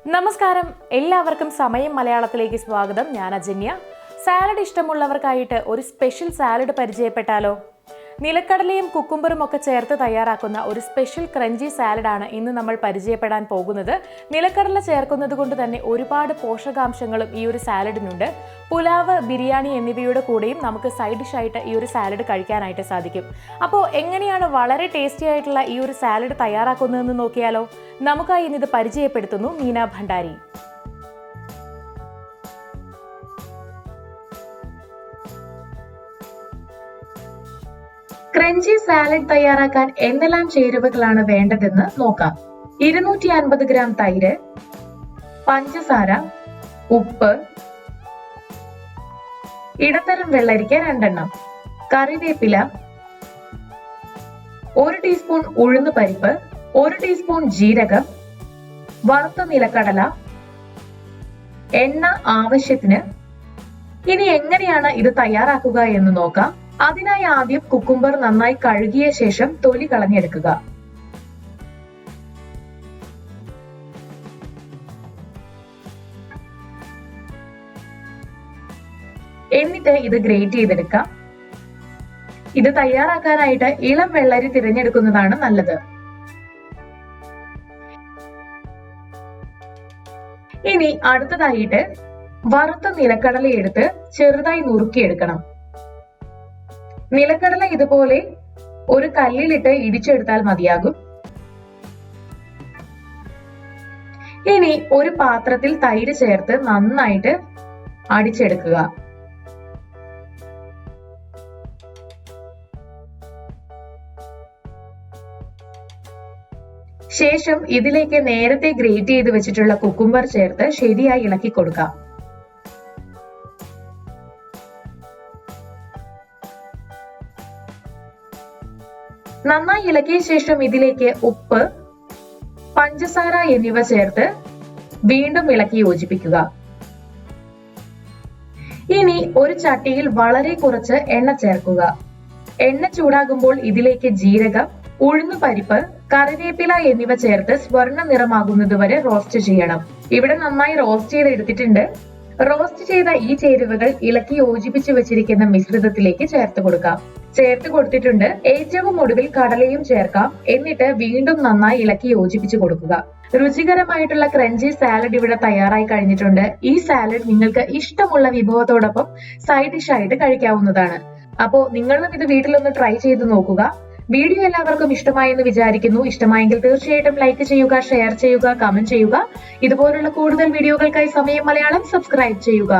നമസ്കാരം, എല്ലാവർക്കും സമയം മലയാളത്തിലേക്ക് സ്വാഗതം. ഞാൻ അജന്യ. സാലഡ് ഇഷ്ടമുള്ളവർക്കായിട്ട് ഒരു സ്പെഷ്യൽ സാലഡ് പരിചയപ്പെട്ടാലോ? നിലക്കടലയും കുക്കുംബറും ഒക്കെ ചേർത്ത് തയ്യാറാക്കുന്ന ഒരു സ്പെഷ്യൽ ക്രഞ്ചി സാലഡാണ് ഇന്ന് നമ്മൾ പരിചയപ്പെടാൻ പോകുന്നത്. നിലക്കടല ചേർക്കുന്നത് കൊണ്ട് തന്നെ ഒരുപാട് പോഷകാംശങ്ങളും ഈ ഒരു സാലഡിനുണ്ട്. പുലാവ്, ബിരിയാണി എന്നിവയുടെ കൂടെയും നമുക്ക് സൈഡ് ഡിഷായിട്ട് ഈ ഒരു സാലഡ് കഴിക്കാനായിട്ട് സാധിക്കും. അപ്പോൾ എങ്ങനെയാണ് വളരെ ടേസ്റ്റി ആയിട്ടുള്ള ഈ ഒരു സാലഡ് തയ്യാറാക്കുന്നതെന്ന് നോക്കിയാലോ? നമുക്കായി ഇന്നിത് പരിചയപ്പെടുത്തുന്നു മീന ഭണ്ഡാരി. ക്രഞ്ചി സാലഡ് തയ്യാറാക്കാൻ എന്തെല്ലാം ചേരുവകളാണ് വേണ്ടതെന്ന് നോക്കാം. 250 ഗ്രാം തൈര്, പഞ്ചസാര, ഉപ്പ്, ഇടത്തരം വെള്ളരിക്ക 2 കറിവേപ്പില, 1 ടീസ്പൂൺ ഉഴുന്ന് പരിപ്പ്, 1 ടീസ്പൂൺ ജീരകം, വറുത്ത നിലക്കടല, എണ്ണ ആവശ്യത്തിന്. ഇനി എങ്ങനെയാണ് ഇത് തയ്യാറാക്കുക എന്ന് നോക്കാം. അതിനായി ആദ്യം കുക്കുംബർ നന്നായി കഴുകിയ ശേഷം തൊലി കളഞ്ഞെടുക്കുക. എന്നിട്ട് ഇത് ഗ്രേറ്റ് ചെയ്തെടുക്കാം. ഇത് തയ്യാറാക്കാനായിട്ട് ഇളം വെള്ളരി തിരഞ്ഞെടുക്കുന്നതാണ് നല്ലത്. ഇനി അടുത്തതായിട്ട് വറുത്ത നിലക്കടല എടുത്ത് ചെറുതായി നുറുക്കിയെടുക്കണം. നിലക്കടല ഇതുപോലെ ഒരു കല്ലിലിട്ട് ഇടിച്ചെടുത്താൽ മതിയാകും. ഇനി ഒരു പാത്രത്തിൽ തൈര് ചേർത്ത് നന്നായിട്ട് അടിച്ചെടുക്കുക. ശേഷം ഇതിലേക്ക് നേരത്തെ ഗ്രേറ്റ് ചെയ്ത് വെച്ചിട്ടുള്ള കുക്കുംബർ ചേർത്ത് ശരിയായി ഇളക്കി കൊടുക്കാം. നന്നായി ഇളക്കിയ ശേഷം ഇതിലേക്ക് ഉപ്പ്, പഞ്ചസാര എന്നിവ ചേർത്ത് വീണ്ടും ഇളക്കി യോജിപ്പിക്കുക. ഇനി ഒരു ചട്ടിയിൽ വളരെ കുറച്ച് എണ്ണ ചേർക്കുക. എണ്ണ ചൂടാകുമ്പോൾ ഇതിലേക്ക് ജീരകം, ഉഴുന്ന് പരിപ്പ്, കറിവേപ്പില എന്നിവ ചേർത്ത് സ്വർണ്ണ നിറമാകുന്നത് വരെ റോസ്റ്റ് ചെയ്യണം. ഇവിടെ നന്നായി റോസ്റ്റ് ചെയ്തെടുത്തിട്ടുണ്ട്. റോസ്റ്റ് ചെയ്ത ഈ ചേരുവകൾ ഇളക്കി യോജിപ്പിച്ചു വെച്ചിരിക്കുന്ന മിശ്രിതത്തിലേക്ക് ചേർത്ത് കൊടുക്കാം. ചേർത്ത് കൊടുത്തിട്ടുണ്ട്. ഏറ്റവും ഒടുവിൽ കടലയും ചേർക്കാം. എന്നിട്ട് വീണ്ടും നന്നായി ഇളക്കി യോജിപ്പിച്ചു കൊടുക്കുക. രുചികരമായിട്ടുള്ള ക്രഞ്ചി സാലഡ് ഇവിടെ തയ്യാറായി കഴിഞ്ഞിട്ടുണ്ട്. ഈ സാലഡ് നിങ്ങൾക്ക് ഇഷ്ടമുള്ള വിഭവത്തോടൊപ്പം സൈഡ് ഡിഷ് ആയിട്ട് കഴിക്കാവുന്നതാണ്. അപ്പോൾ നിങ്ങളും ഇത് വീട്ടിലൊന്ന് ട്രൈ ചെയ്ത് നോക്കുക. വീഡിയോ എല്ലാവർക്കും ഇഷ്ടമായെന്ന് വിചാരിക്കുന്നു. ഇഷ്ടമായെങ്കിൽ തീർച്ചയായിട്ടും ലൈക്ക് ചെയ്യുക, ഷെയർ ചെയ്യുക, കമന്റ് ചെയ്യുക. ഇതുപോലുള്ള കൂടുതൽ വീഡിയോകൾക്കായി സമയം മലയാളം സബ്സ്ക്രൈബ് ചെയ്യുക.